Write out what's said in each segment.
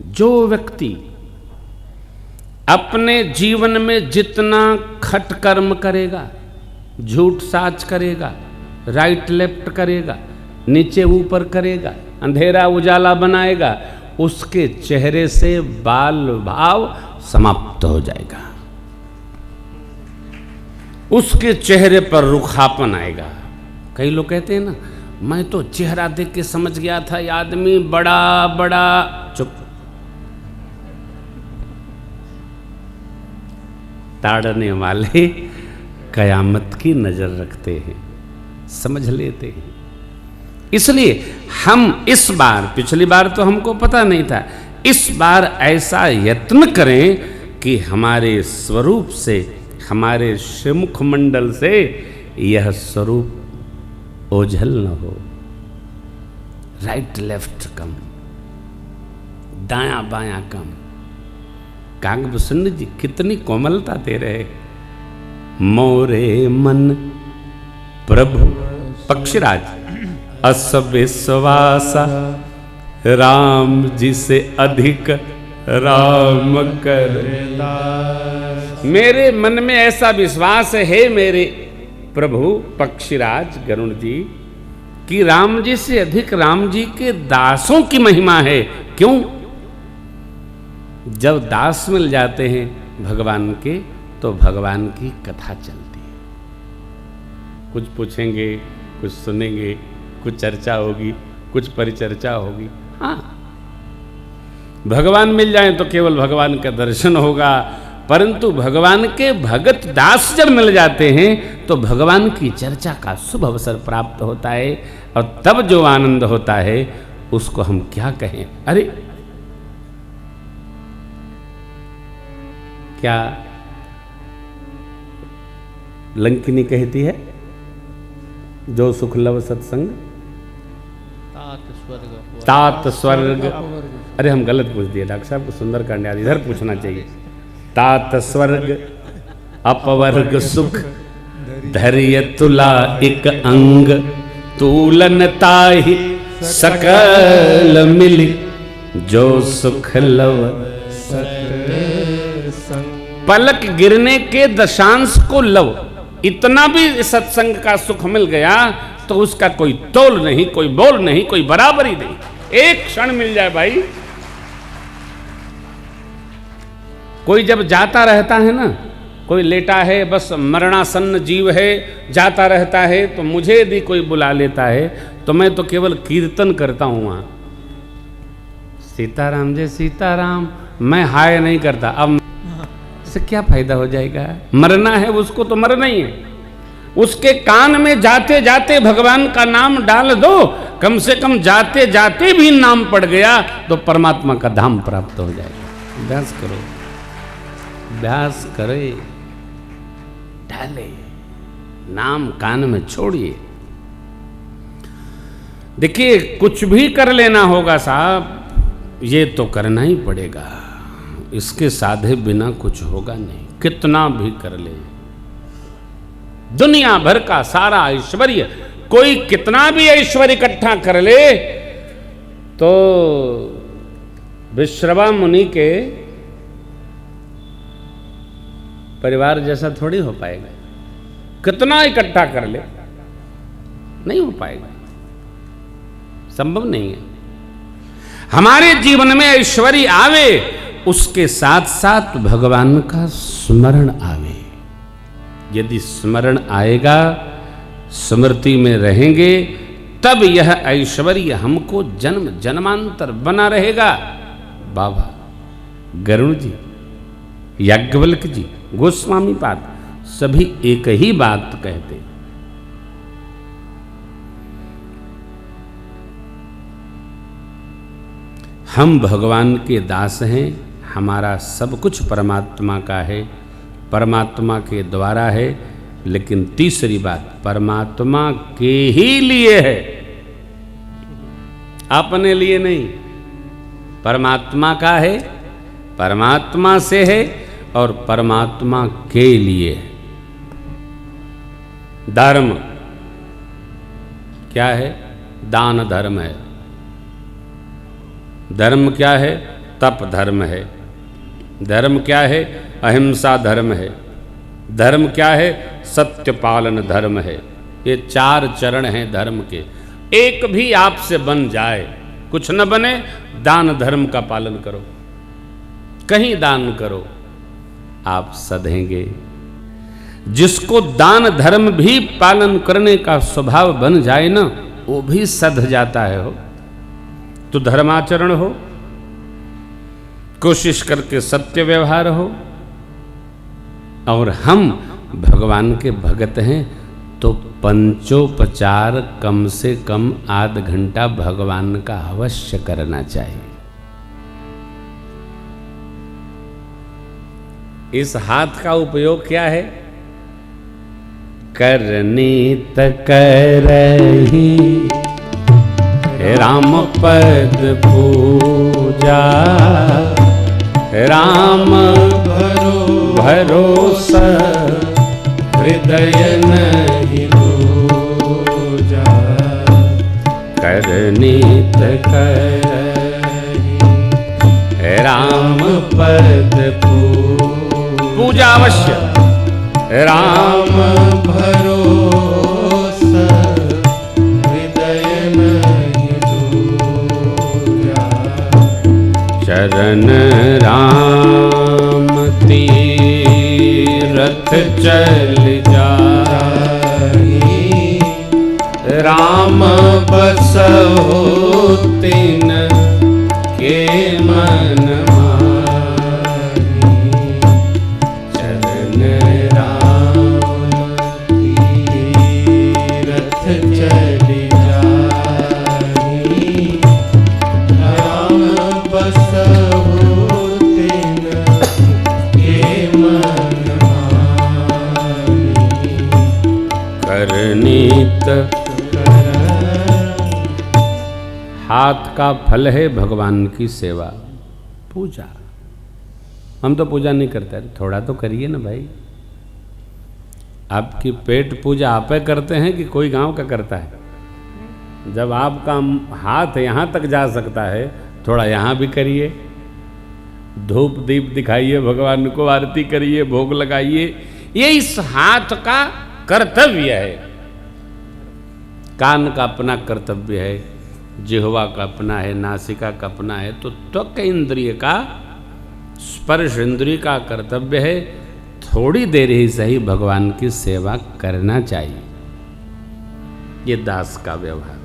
जो व्यक्ति अपने जीवन में जितना खट कर्म करेगा, झूठ साच करेगा, राइट लेफ्ट करेगा, नीचे ऊपर करेगा, अंधेरा उजाला बनाएगा, उसके चेहरे से बाल भाव समाप्त हो जाएगा, उसके चेहरे पर रुखापन आएगा। कई लोग कहते हैं ना, मैं तो चेहरा देख के समझ गया था ये आदमी बड़ा बड़ा। चुप, ताड़ने वाले कयामत की नजर रखते हैं, समझ लेते हैं। इसलिए हम इस बार, पिछली बार तो हमको पता नहीं था, इस बार ऐसा यत्न करें कि हमारे स्वरूप से, हमारे श्रीमुख मंडल से यह स्वरूप ओझल न हो। राइट लेफ्ट कम, दायां बायां कम। काकभूषण जी कितनी कोमलता दे रहे। मोरे मन प्रभु पक्षीराज अस विश्वासा, राम जी से अधिक राम करता। मेरे मन में ऐसा विश्वास है मेरे प्रभु पक्षीराज गरुण जी कि राम जी से अधिक राम जी के दासों की महिमा है। क्यों? जब दास मिल जाते हैं भगवान के तो भगवान की कथा चलती है। कुछ पूछेंगे, कुछ सुनेंगे, कुछ चर्चा होगी, कुछ परिचर्चा होगी। हाँ, भगवान मिल जाए तो केवल भगवान का दर्शन होगा, परंतु भगवान के भगत दास जब मिल जाते हैं तो भगवान की चर्चा का शुभ अवसर प्राप्त होता है, और तब जो आनंद होता है उसको हम क्या कहें। अरे क्या लंकिनी कहती है, जो सुख लव सत्संग तात स्वर्ग। अरे हम गलत पूछ दिए डॉक्टर साहब को, सुंदर कांड याद, इधर पूछना चाहिए। तात स्वर्ग अपवर्ग सुख, धैर्य तुला एक अंग, तूलन ताहि सकल मिली, जो सुख लव पलक गिरने के दशांश को लव। इतना भी सत्संग का सुख मिल गया तो उसका कोई तोल नहीं, कोई बोल नहीं, कोई बराबरी नहीं। एक क्षण मिल जाए भाई। कोई जब जाता रहता है ना, कोई लेटा है, बस मरणासन्न जीव है, जाता रहता है, तो मुझे यदि कोई बुला लेता है तो मैं तो केवल कीर्तन करता हूं वहां, सीताराम जय सीताराम। मैं हाय नहीं करता। अब इससे क्या फायदा हो जाएगा? मरना है उसको तो मरना ही है। उसके कान में जाते जाते भगवान का नाम डाल दो, कम से कम जाते जाते भी नाम पड़ गया तो परमात्मा का धाम प्राप्त हो जाएगा। अभ्यास करो, अभ्यास करे, डाले नाम कान में छोड़िए। देखिए, कुछ भी कर लेना होगा साहब, ये तो करना ही पड़ेगा, इसके साधे बिना कुछ होगा नहीं। कितना भी कर ले, दुनिया भर का सारा ऐश्वर्य, कोई कितना भी ऐश्वर्य इकट्ठा कर ले तो विश्रवा मुनि के परिवार जैसा थोड़ी हो पाएगा। कितना इकट्ठा कर ले, नहीं हो पाएगा, संभव नहीं है। हमारे जीवन में ऐश्वर्य आवे, उसके साथ साथ भगवान का स्मरण आवे। यदि स्मरण आएगा, स्मृति में रहेंगे, तब यह ऐश्वर्य हमको जन्म जन्मांतर बना रहेगा। बाबा गरुण जी, याज्ञवल्क्य जी, गोस्वामी पाद सभी एक ही बात कहते। हम भगवान के दास हैं, हमारा सब कुछ परमात्मा का है, परमात्मा के द्वारा है। लेकिन तीसरी बात, परमात्मा के ही लिए है, अपने लिए नहीं। परमात्मा का है, परमात्मा से है और परमात्मा के लिए है। धर्म क्या है? दान धर्म है। धर्म क्या है? तप धर्म है। धर्म क्या है? अहिंसा धर्म है। धर्म क्या है? सत्य पालन धर्म है। ये 4 चरण हैं धर्म के। एक भी आपसे बन जाए, कुछ न बने, दान धर्म का पालन करो, कहीं दान करो, आप सधेंगे। जिसको दान धर्म भी पालन करने का स्वभाव बन जाए ना, वो भी सध जाता है। हो तो धर्माचरण हो, कोशिश करके सत्य व्यवहार हो। और हम भगवान के भगत हैं तो पंचोपचार कम से कम आध घंटा भगवान का अवश्य करना चाहिए। इस हाथ का उपयोग क्या है? करनीत करही राम पद पूजा, राम भरोसा हृदय नहीं दूजा। करनीत करही राम पद पूजा अवश्य, राम भरोसा हृदय नहीं दूजा। चरण राम तीरथ चल जाहि, राम बसहु तिन के मन माहि। चरण राम तीरथ चल जाहि, राम बसहु तिन के मन माहि। करनीत हाथ का फल है भगवान की सेवा, पूजा। हम तो पूजा नहीं करते, थोड़ा तो करिए ना भाई। आपकी पेट पूजा आप करते हैं कि कोई गांव का करता है? जब आपका हाथ यहाँ तक जा सकता है, थोड़ा यहाँ भी करिए। धूप दीप दिखाइए, भगवान को आरती करिए, भोग लगाइए। ये इस हाथ का कर्तव्य है। कान का अपना कर्तव्य है, जिह्वा का अपना है, नासिका का अपना है, तो त्वक इंद्रिय का, स्पर्श इंद्रिय का कर्तव्य है थोड़ी देर ही सही भगवान की सेवा करना चाहिए। ये दास का व्यवहार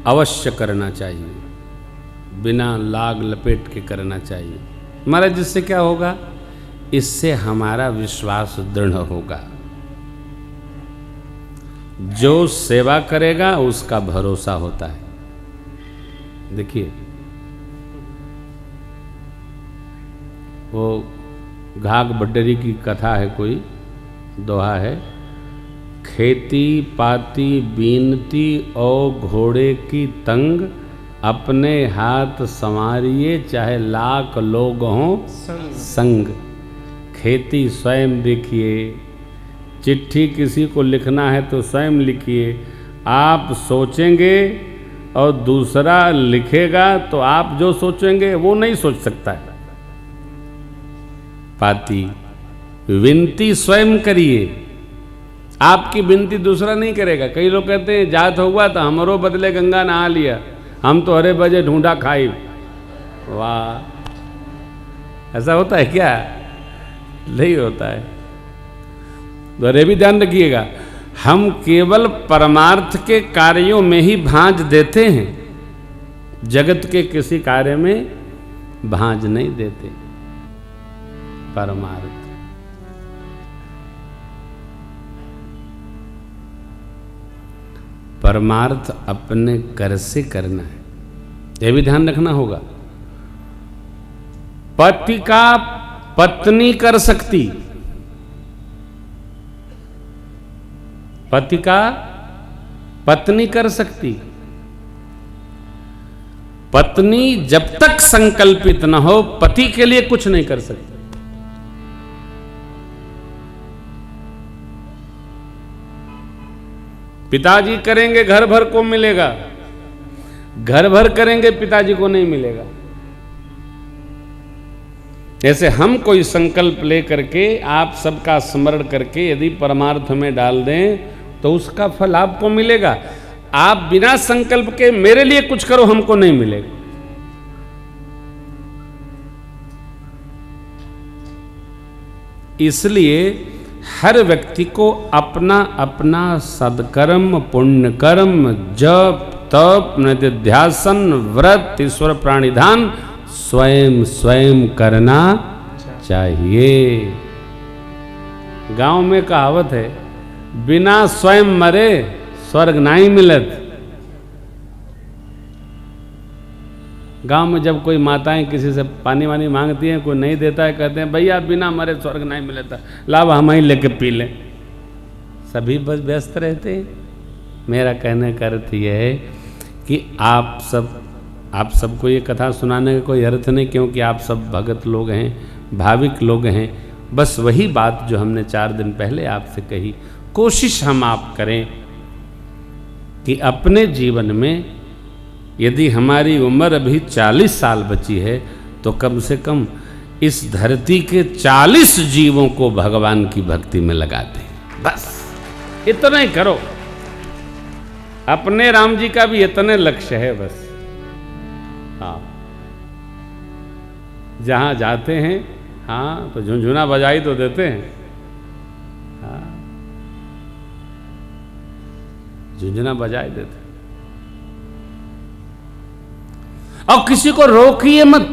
अवश्य करना चाहिए, बिना लाग लपेट के करना चाहिए। महाराज, जिससे क्या होगा? इससे हमारा विश्वास दृढ़ होगा। जो सेवा करेगा उसका भरोसा होता है। देखिए, वो घाघ बड्डरी की कथा है, कोई दोहा है। खेती पाती बीनती और घोड़े की तंग, अपने हाथ संवारिए चाहे लाख लोग हों संग। खेती स्वयं देखिए, चिट्ठी किसी को लिखना है तो स्वयं लिखिए। आप सोचेंगे और दूसरा लिखेगा तो आप जो सोचेंगे वो नहीं सोच सकता है। पाती विनती स्वयं करिए, आपकी विनती दूसरा नहीं करेगा। कई लोग कहते हैं जात हुआ तो हमरो बदले गंगा नहा लिया, हम तो हरे बजे ढूंढा खाई। वाह, ऐसा होता है क्या? नहीं होता है। तो अरे भी ध्यान रखिएगा, हम केवल परमार्थ के कार्यों में ही भांज देते हैं, जगत के किसी कार्य में भांज नहीं देते। परमार्थ परमार्थ अपने कर से करना है, यह भी ध्यान रखना होगा। पति का पत्नी कर सकती, पति का पत्नी कर सकती। पत्नी जब तक संकल्पित न हो पति के लिए कुछ नहीं कर सकती। पिताजी करेंगे घर भर को मिलेगा, घर भर करेंगे पिताजी को नहीं मिलेगा। जैसे हम कोई संकल्प ले करके आप सबका स्मरण करके यदि परमार्थ में डाल दें तो उसका फल आपको मिलेगा। आप बिना संकल्प के मेरे लिए कुछ करो, हमको नहीं मिलेगा। इसलिए हर व्यक्ति को अपना अपना सदकर्म, पुण्य कर्म, जप तप, निधिध्यासन, व्रत, ईश्वर प्राणिधान स्वयं स्वयं करना चाहिए। गांव में कहावत है, बिना स्वयं मरे स्वर्ग नहीं मिलत। गांव में जब कोई माताएं किसी से पानी वानी मांगती हैं, कोई नहीं देता है, कहते हैं भैया बिना मरे स्वर्ग नहीं मिलता, लाभ हम ही लेके पी लें। सभी बस व्यस्त रहते हैं। मेरा कहने का अर्थ यह है कि आप सबको ये कथा सुनाने का कोई अर्थ नहीं, क्योंकि आप सब भगत लोग हैं, भाविक लोग हैं। बस वही बात जो हमने 4 दिन पहले आपसे कही, कोशिश हम आप करें कि अपने जीवन में यदि हमारी उम्र अभी 40 साल बची है तो कम से कम इस धरती के 40 जीवों को भगवान की भक्ति में लगा दें। बस इतना ही करो। अपने राम जी का भी इतने लक्ष्य है बस। हाँ, जहां जाते हैं हाँ तो झुंझुना बजाई तो देते हैं। हाँ, झुंझुना बजाई देते और किसी को रोकिए मत।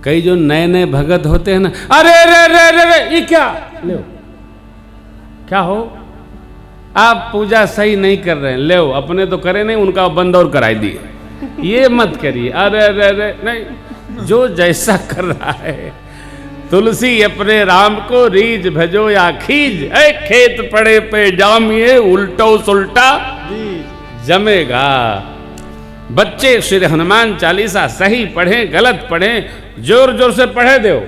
कई जो नए नए भगत होते हैं ना, अरे रे रे रे रे ये क्या ले क्या हो, आप पूजा सही नहीं कर रहे हैं, ले अपने तो करे नहीं, उनका बंद और कराई दिए। ये मत करिए, अरे अरे अरे नहीं, जो जैसा कर रहा है। तुलसी अपने राम को रीझ भजो या खींच, ए खेत पड़े पे जामिए उल्टो सुल्टा जमेगा। बच्चे श्री हनुमान चालीसा सही पढ़ें गलत पढ़ें, जोर जोर से पढ़े दो।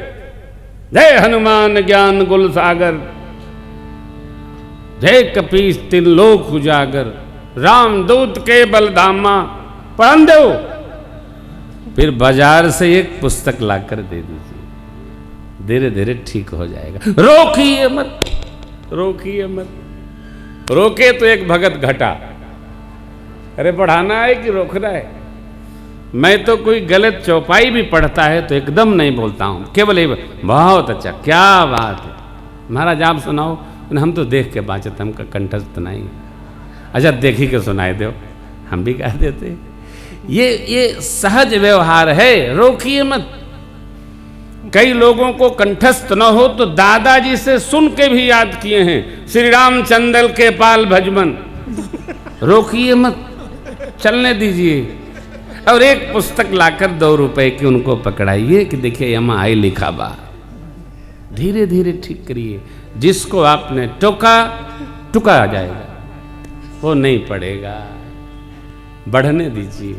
जय हनुमान ज्ञान गुल सागर, जय कपीस तिन लोक उजागर, राम दूत के बलधामा, पढ़ दो। फिर बाजार से एक पुस्तक लाकर दे दीजिए, धीरे धीरे ठीक हो जाएगा। रोकिए मत, रोकिए मत। रोके तो एक भगत घटा। अरे बढ़ाना है कि रोकना है? मैं तो कोई गलत चौपाई भी पढ़ता है तो एकदम नहीं बोलता हूं, केवल बहुत अच्छा, क्या बात है महाराज आप सुनाओ। हम तो देख के बाचत, हमका कंठस्थ नहीं। अच्छा देखी के सुनाए दो, हम भी कह देते। ये सहज व्यवहार है, रोकिए मत। कई लोगों को कंठस्थ न हो तो दादाजी से सुन के भी याद किए हैं, श्री राम चंदल के पाल भजमन। रोकिए मत, चलने दीजिए। और एक पुस्तक लाकर 2 रुपए की उनको पकड़ाइए कि देखिए यहाँ आई लिखा बा। धीरे धीरे ठीक करिए। जिसको आपने टोका टुका आ जाएगा, वो नहीं पड़ेगा। बढ़ने दीजिए,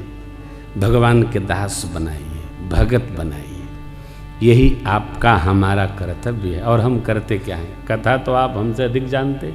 भगवान के दास बनाइए, भगत बनाइए। यही आपका हमारा कर्तव्य है। और हम करते क्या हैं? कथा तो आप हमसे अधिक जानते।